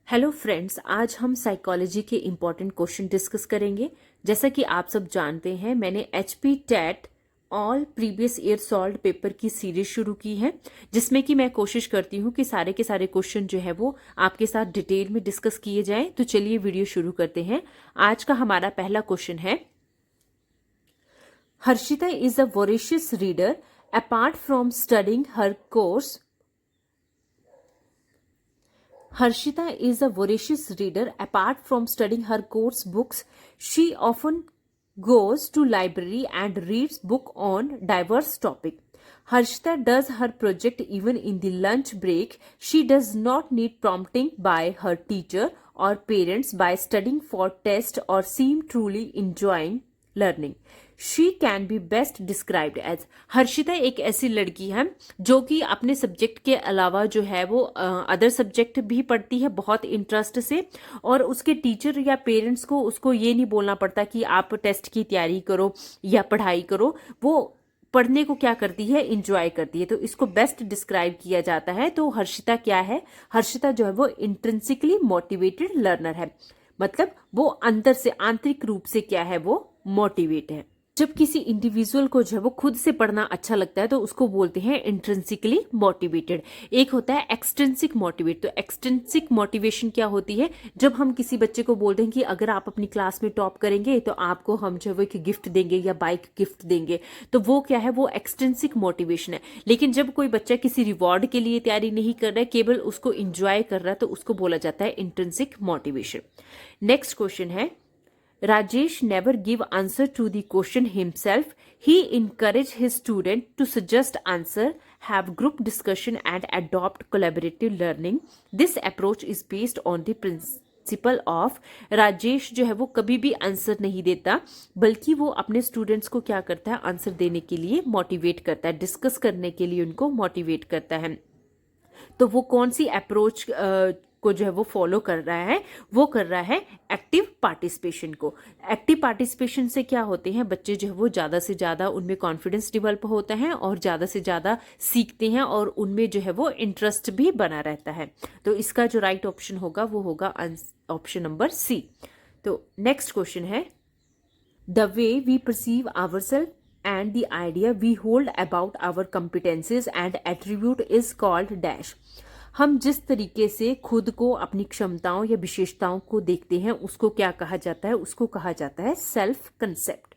Hello friends, आज हम psychology के इम्पॉर्टेंट क्वेश्चन डिस्कस करेंगे। जैसा कि आप सब जानते हैं, मैंने HP TET all previous year solved paper की सीरीज शुरू की है, जिसमें कि मैं कोशिश करती हूँ कि सारे के सारे क्वेश्चन जो है वो आपके साथ डिटेल में डिस्कस किए जाएं। तो चलिए वीडियो शुरू करते हैं। आज का हमारा पहला क्वेश्चन है, Harshita is a voracious reader apart from studying her course. Harshita is a voracious reader. Apart from studying her course books, she often goes to library and reads book on diverse topic. Harshita does her project even in the lunch break. She does not need prompting by her teacher or parents by studying for test or seem truly enjoying learning. She can be best described as. Harshita एक ऐसी लड़की है जो कि अपने subject के अलावा जो है वो अदर सब्जेक्ट भी पढ़ती है बहुत इंटरेस्ट से, और उसके टीचर या पेरेंट्स को उसको ये नहीं बोलना पड़ता कि आप टेस्ट की तैयारी करो या पढ़ाई करो. वो पढ़ने को क्या करती है, इंजॉय करती है. तो इसको बेस्ट डिस्क्राइब किया जाता है. तो हर्षिता क्या है? हर्षिता जो है वो इंट्रिंसिकली मोटिवेटेड लर्नर है. मतलब वो अंदर से, आंतरिक रूप से क्या है, वो मोटिवेट है. जब किसी इंडिविजुअल को जो है वो खुद से पढ़ना अच्छा लगता है तो उसको बोलते हैं इंट्रिंसिकली मोटिवेटेड. एक होता है एक्सट्रिंसिक मोटिवेट. तो एक्सट्रिंसिक मोटिवेशन क्या होती है? जब हम किसी बच्चे को बोलते हैं कि अगर आप अपनी क्लास में टॉप करेंगे तो आपको हम जो है वो एक गिफ्ट देंगे या बाइक गिफ्ट देंगे, तो वो क्या है, वो एक्सट्रिंसिक मोटिवेशन है. लेकिन जब कोई बच्चा किसी रिवॉर्ड के लिए तैयारी नहीं कर रहा है, केवल उसको इंजॉय कर रहा है, तो उसको बोला जाता है इंट्रिंसिक मोटिवेशन. नेक्स्ट क्वेश्चन है, Rajesh never give answer to the question himself. He encourage his student to suggest answer, have group discussion and adopt collaborative learning. This approach is based on the principle of. Rajesh जो है वो कभी भी answer नहीं देता, बल्कि वो अपने स्टूडेंट्स को क्या करता है, आंसर देने के लिए मोटिवेट करता है, डिस्कस करने के लिए उनको मोटिवेट करता है. तो वो कौन सी अप्रोच को जो है वो फॉलो कर रहा है? वो कर रहा है एक्टिव पार्टिसिपेशन को. एक्टिव पार्टिसिपेशन से क्या होते हैं, बच्चे जो है वो ज़्यादा से ज़्यादा उनमें कॉन्फिडेंस डेवलप होता है और ज़्यादा से ज़्यादा सीखते हैं और उनमें जो है वो इंटरेस्ट भी बना रहता है. तो इसका जो राइट ऑप्शन होगा वो होगा ऑप्शन नंबर सी. तो नेक्स्ट क्वेश्चन है, the way we perceive ourselves and the idea we hold about our competencies and attribute is called dash. हम जिस तरीके से खुद को, अपनी क्षमताओं या विशेषताओं को देखते हैं, उसको क्या कहा जाता है? उसको कहा जाता है सेल्फ कंसेप्ट.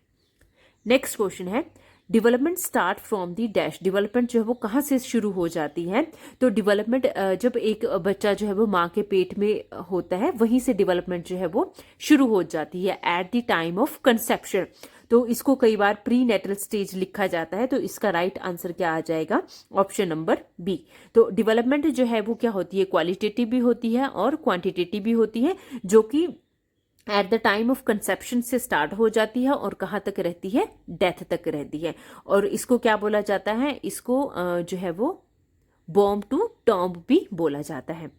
नेक्स्ट क्वेश्चन है, development start from the dash. Development जो है वो कहाँ से शुरू हो जाती है? तो डेवलपमेंट जब एक बच्चा जो है वो माँ के पेट में होता है, वहीं से डेवलपमेंट जो है वो शुरू हो जाती है at the time of conception. तो इसको कई बार प्री नेटल स्टेज लिखा जाता है. तो इसका राइट आंसर क्या आ जाएगा? Option number B. तो डेवलपमेंट जो है वो क्या होती है, क्वालिटेटिव भी होती है और क्वांटिटेटिव भी होती है, जो कि at the time of conception से स्टार्ट हो जाती है और कहाँ तक रहती है? डेथ तक रहती है. और इसको क्या बोला जाता है? इसको जो है वो बॉम्ब टू टॉम्ब भी बोला जाता है.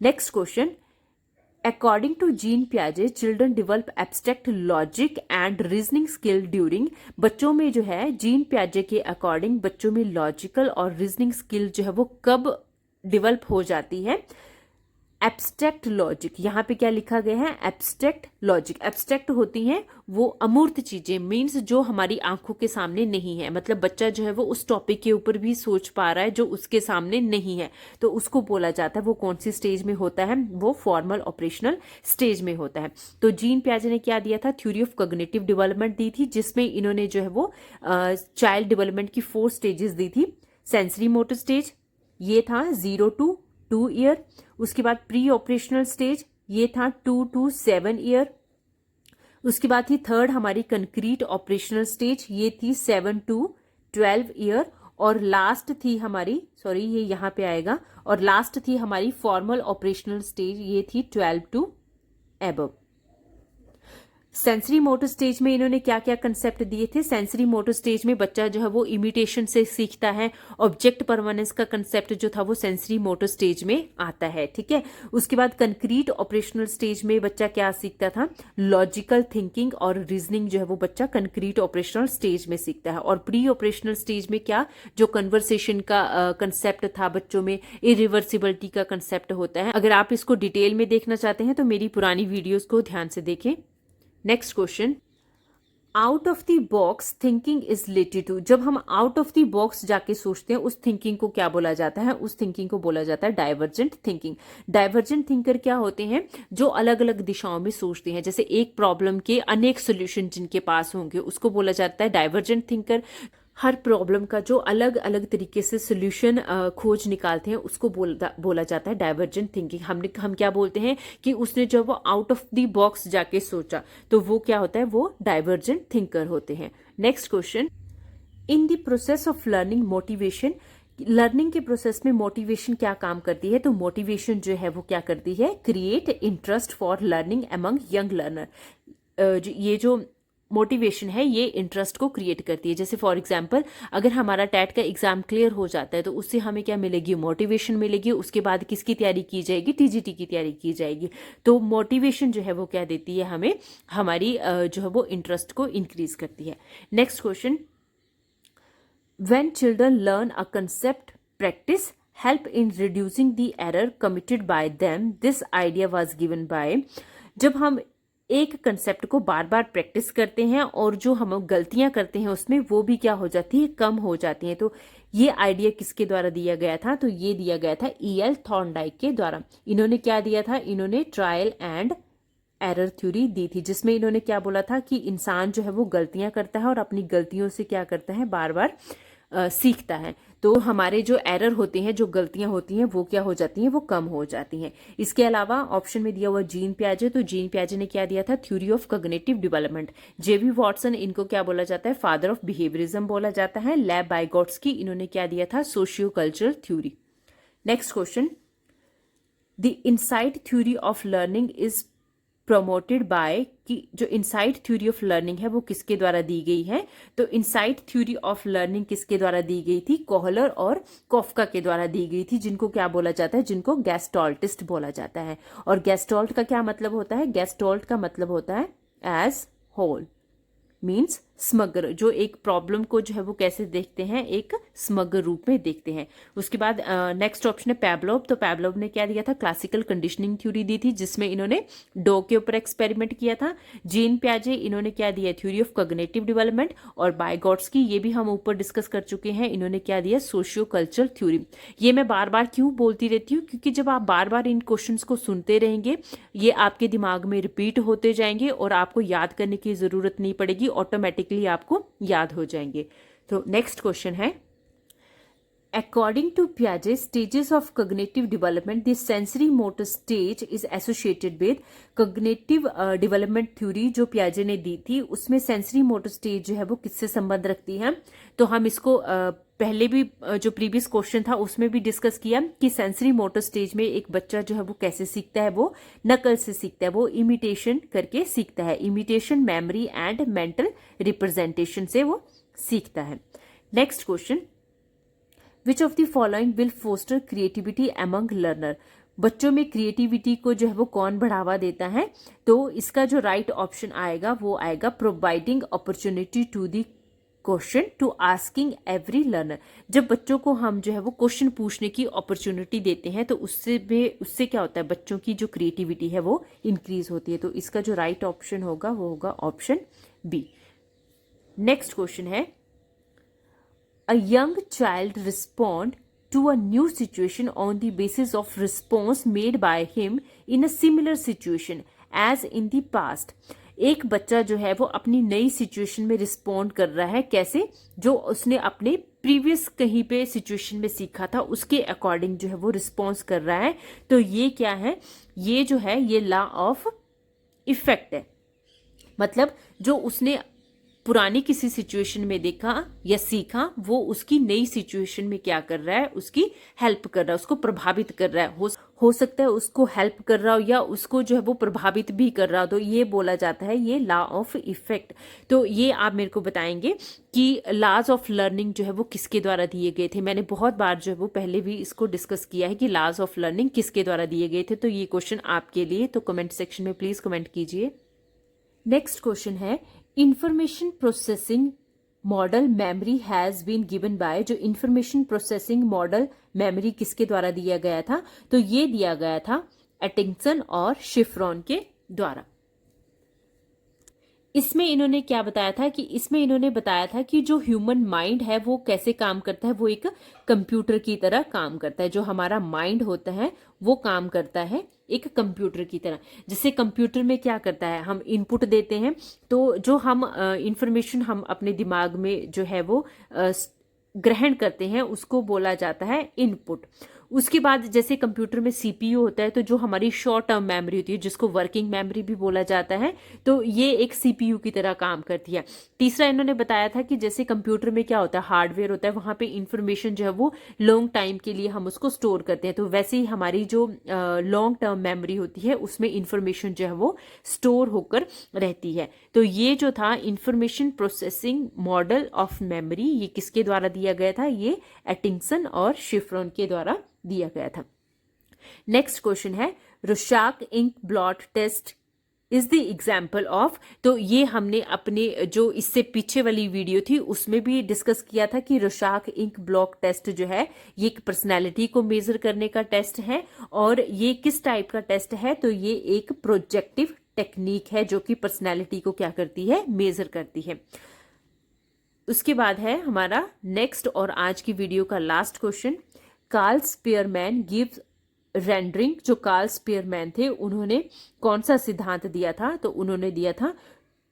Next question, According to Jean Piaget, children develop abstract logic and reasoning skill during. बच्चों में जो है, जीन पियाजे के अकॉर्डिंग बच्चों में लॉजिकल और रीजनिंग स्किल जो है वो कब डेवलप हो जाती है? Abstract logic. यहाँ पे क्या लिखा गया है? Abstract logic. एब्स्ट्रैक्ट होती हैं वो अमूर्त चीजें, मीन्स जो हमारी आंखों के सामने नहीं है. मतलब बच्चा जो है वो उस टॉपिक के ऊपर भी सोच पा रहा है जो उसके सामने नहीं है, तो उसको बोला जाता है. वो कौन सी स्टेज में होता है? वो फॉर्मल ऑपरेशनल स्टेज में होता है. तो जीन पियाजे ने क्या दिया था? थ्योरी ऑफ कॉग्निटिव डेवलपमेंट दी थी, जिसमें इन्होंने जो है वो चाइल्ड डेवलपमेंट की 4 स्टेजेस दी थी. सेंसरी मोटर स्टेज ये था 0 to 2 ईयर. उसके बाद प्री ऑपरेशनल स्टेज ये था 2 to 7 ईयर. उसके बाद थी थर्ड हमारी कंक्रीट ऑपरेशनल स्टेज, ये थी 7 to 12 ईयर. और लास्ट थी हमारी, सॉरी ये यहाँ पे आएगा, और लास्ट थी हमारी फॉर्मल ऑपरेशनल स्टेज, ये थी 12 to above. Sensory motor stage में इन्होंने क्या क्या कंसेप्ट दिए थे? सेंसरी मोटर स्टेज में बच्चा जो है वो इमिटेशन से सीखता है। ऑब्जेक्ट परमानेंस का कंसेप्ट जो था वो सेंसरी मोटर स्टेज में आता है, ठीक है। उसके बाद कंक्रीट ऑपरेशनल स्टेज में बच्चा क्या सीखता था? लॉजिकल थिंकिंग और रीजनिंग जो है वो बच्चा कंक्रीट ऑपरेशनल स्टेज में सीखता है। और प्री ऑपरेशनल स्टेज में क्या, जो कन्वर्सेशन का कंसेप्ट था बच्चों में, इरिवर्सिबिलिटी का कंसेप्ट होता है। अगर आप इसको डिटेल में देखना चाहते हैं तो मेरी पुरानी वीडियोस को ध्यान से देखें। Next question, out of the box thinking is related to. जब हम आउट ऑफ द बॉक्स जाके सोचते हैं उस थिंकिंग को क्या बोला जाता है? उस थिंकिंग को बोला जाता है डाइवर्जेंट थिंकिंग। डाइवर्जेंट थिंकर क्या होते हैं? जो अलग अलग दिशाओं में सोचते हैं। जैसे एक प्रॉब्लम के अनेक सोल्यूशन जिनके पास होंगे उसको बोला जाता है डाइवर्जेंट थिंकर। हर प्रॉब्लम का जो अलग अलग तरीके से सोल्यूशन खोज निकालते हैं उसको बोला जाता है डाइवर्जेंट थिंकिंग। हम क्या बोलते हैं कि उसने जब वो आउट ऑफ द बॉक्स जाके सोचा तो वो क्या होता है? वो डाइवर्जेंट थिंकर होते हैं। Next question, in the process of learning motivation. Learning के प्रोसेस में मोटिवेशन क्या काम करती है? तो मोटिवेशन जो है वो क्या करती है? Create interest for learning among young learner. ये जो मोटिवेशन है ये इंटरेस्ट को क्रिएट करती है। जैसे फॉर एग्जांपल अगर हमारा टेट का एग्जाम क्लियर हो जाता है तो उससे हमें क्या मिलेगी? मोटिवेशन मिलेगी। उसके बाद किसकी तैयारी की जाएगी? टीजीटी की तैयारी की जाएगी। तो मोटिवेशन जो है वो क्या देती है हमें? हमारी जो है वो इंटरेस्ट को इंक्रीज करती है। Next question, when children learn a concept practice help in reducing the error committed by them, this idea was given by. जब हम एक कंसेप्ट को बार बार प्रैक्टिस करते हैं और जो हम गलतियां करते हैं उसमें वो भी क्या हो जाती है? कम हो जाती हैं। तो ये आइडिया किसके द्वारा दिया गया था? तो ये दिया गया था E.L. थॉर्नडाइक के द्वारा। इन्होंने क्या दिया था? इन्होंने ट्रायल एंड एरर थ्योरी दी थी, जिसमें इन्होंने क्या बोला था कि इंसान जो है वो गलतियां करता है और अपनी गलतियों से क्या करता है? बार बार सीखता है। तो हमारे जो एरर होते हैं, जो गलतियां होती हैं वो क्या हो जाती हैं? वो कम हो जाती हैं। इसके अलावा ऑप्शन में दिया हुआ जीन पियाजे, तो जीन पियाजे ने क्या दिया था? Theory of cognitive development. जेवी वॉटसन, इनको क्या बोला जाता है? फादर ऑफ बिहेवियरिज्म बोला जाता है। लैब बाइगॉट्स्की, इन्होंने क्या दिया था? Socio cultural theory. Next question, the insight theory of learning is promoted by, कि जो इनसाइट थ्योरी ऑफ लर्निंग है वो किसके द्वारा दी गई है? तो इनसाइट थ्योरी ऑफ लर्निंग किसके द्वारा दी गई थी? कोहलर और कॉफका के द्वारा दी गई थी, जिनको क्या बोला जाता है? जिनको गेस्टॉल्टिस्ट बोला जाता है। और गेस्टॉल्ट का क्या मतलब होता है? गेस्टॉल्ट का मतलब होता है एज होल, मीन्स समग्र। जो एक प्रॉब्लम को जो है वो कैसे देखते हैं? एक समग्र रूप में देखते हैं। उसके बाद नेक्स्ट ऑप्शन है पैवलोव। तो पैवलोव ने क्या दिया था? क्लासिकल कंडीशनिंग थ्योरी दी थी, जिसमें इन्होंने डॉग के ऊपर एक्सपेरिमेंट किया था। जीन पियाजे, इन्होंने क्या दिया? Theory of cognitive development. और बाइगॉट्स्की, ये भी हम ऊपर डिस्कस कर चुके हैं, इन्होंने क्या दिया? Socio cultural theory. ये मैं बार बार क्यों बोलती रहती हूँ? क्योंकि जब आप बार बार इन क्वेश्चंस को सुनते रहेंगे ये आपके दिमाग में रिपीट होते जाएंगे और आपको याद करने की जरूरत नहीं पड़ेगी, ऑटोमेटिकली आपको याद हो जाएंगे। तो नेक्स्ट क्वेश्चन है, according to Piaget stages of cognitive development, the sensory motor stage is associated with cognitive development theory। जो पियाजे ने दी थी उसमें सेंसरी मोटर स्टेज जो है वो किससे संबंध रखती है? तो हम इसको पहले भी जो प्रीवियस क्वेश्चन था उसमें भी डिस्कस किया कि सेंसरी मोटर स्टेज में एक बच्चा जो है वो कैसे सीखता है? वो नकल से सीखता है, वो इमिटेशन करके सीखता है। Imitation, memory and mental representation से वो सीखता है। Next question, which of the following will foster creativity among learner. बच्चों में क्रिएटिविटी को जो है वो कौन बढ़ावा देता है? तो इसका जो राइट ऑप्शन आएगा वो आएगा providing opportunity to the question to asking every learner. जब बच्चों को हम जो है वो क्वेश्चन पूछने की अपॉर्चुनिटी देते हैं तो उससे क्या होता है? बच्चों की जो क्रिएटिविटी है वो इंक्रीज होती है। तो इसका जो राइट ऑप्शन होगा वो होगा ऑप्शन बी। नेक्स्ट क्वेश्चन है, a young child respond to a new situation on the basis of response made by him in a similar situation as in the past। एक बच्चा जो है वो अपनी नई सिचुएशन में रिस्पॉन्ड कर रहा है। कैसे? जो उसने अपने प्रीवियस कहीं पे सिचुएशन में सीखा था उसके अकॉर्डिंग जो है वो रिस्पॉन्स कर रहा है। तो ये क्या है? ये जो है ये लॉ ऑफ इफेक्ट है। मतलब जो उसने पुरानी किसी सिचुएशन में देखा या सीखा, वो उसकी नई सिचुएशन में क्या कर रहा है, उसकी हेल्प कर रहा है, उसको प्रभावित कर रहा है। हो सकता है उसको हेल्प कर रहा हो या उसको जो है वो प्रभावित भी कर रहा हो, तो ये बोला जाता है ये लॉ ऑफ इफेक्ट। तो ये आप मेरे को बताएंगे कि लॉज ऑफ लर्निंग जो है वो किसके द्वारा दिए गए थे। मैंने बहुत बार जो है वो पहले भी इसको डिस्कस किया है कि लॉज ऑफ लर्निंग किसके द्वारा दिए गए थे। तो ये क्वेश्चन आपके लिए, तो कमेंट सेक्शन में प्लीज कमेंट कीजिए। नेक्स्ट क्वेश्चन है, information processing model memory has been given by. जो इंफॉर्मेशन प्रोसेसिंग मॉडल मेमोरी किसके द्वारा दिया गया था, तो ये दिया गया था एटिंगसन और शिफ्रॉन के द्वारा। इसमें इन्होंने क्या बताया था कि इसमें इन्होंने बताया था कि जो ह्यूमन माइंड है वो कैसे काम करता है, वो एक कंप्यूटर की तरह काम करता है। जो हमारा माइंड होता है वो काम करता है एक कंप्यूटर की तरह। जैसे कंप्यूटर में क्या करता है, हम इनपुट देते हैं, तो जो हम इंफॉर्मेशन हम अपने दिमाग में जो है वो ग्रहण करते हैं उसको बोला जाता है इनपुट। उसके बाद जैसे कंप्यूटर में सीपीयू होता है, तो जो हमारी शॉर्ट टर्म मेमोरी होती है जिसको वर्किंग मेमोरी भी बोला जाता है, तो ये एक सीपीयू की तरह काम करती है। तीसरा इन्होंने बताया था कि जैसे कंप्यूटर में क्या होता है, हार्डवेयर होता है, वहां पे इंफॉर्मेशन जो है वो लॉन्ग टाइम के लिए हम उसको स्टोर करते हैं। तो वैसे ही हमारी जो लॉन्ग टर्म मेमोरी होती है उसमें इंफॉर्मेशन जो है वो स्टोर होकर रहती है। तो ये जो था information processing model of memory, ये किसके द्वारा दिया गया था, ये एटिंगसन और शिफ्रॉन के द्वारा दिया गया था। नेक्स्ट क्वेश्चन है, Rorschach ink blot test is the example of. तो ये हमने अपने जो इससे पीछे वाली वीडियो थी उसमें भी डिस्कस किया था कि रोशाक इंक ब्लॉक टेस्ट जो है ये एक पर्सनैलिटी को मेजर करने का टेस्ट है। और ये किस टाइप का टेस्ट है, तो ये एक प्रोजेक्टिव टेक्निक है जो कि पर्सनैलिटी को क्या करती है, मेजर करती है। उसके बाद है हमारा नेक्स्ट और आज की वीडियो का last question, Karl Spearman gives rendering. जो कार्ल स्पीयरमैन थे उन्होंने कौन सा सिद्धांत दिया था, तो उन्होंने दिया था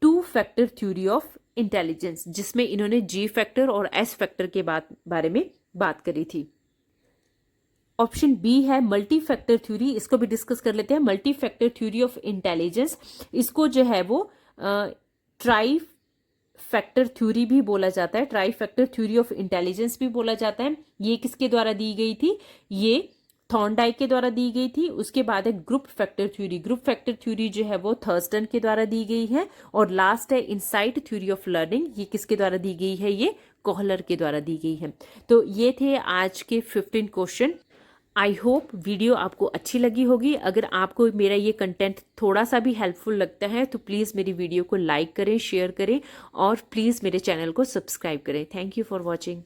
2 फैक्टर थ्योरी ऑफ इंटेलिजेंस, जिसमें इन्होंने जी फैक्टर और एस फैक्टर के बारे में बात करी थी। ऑप्शन बी है मल्टी फैक्टर थ्योरी, इसको भी डिस्कस कर लेते हैं। Multi factor theory of intelligence, इसको जो है वो ट्राई फैक्टर थ्योरी भी बोला जाता है, try factor theory of intelligence भी बोला जाता है। ये किसके द्वारा दी गई थी, ये थॉर्नडाइक के द्वारा दी गई थी। उसके बाद है group factor theory, group factor theory जो है वो थर्स्टन के द्वारा दी गई है। और लास्ट है इनसाइट थ्योरी ऑफ लर्निंग, ये किसके द्वारा दी गई है, ये कोहलर के द्वारा दी गई है। तो ये थे आज के 15 क्वेश्चन। आई होप वीडियो आपको अच्छी लगी होगी। अगर आपको मेरा ये कंटेंट थोड़ा सा भी हेल्पफुल लगता है तो प्लीज़ मेरी वीडियो को लाइक करें, शेयर करें और प्लीज़ मेरे चैनल को सब्सक्राइब करें। Thank you for watching.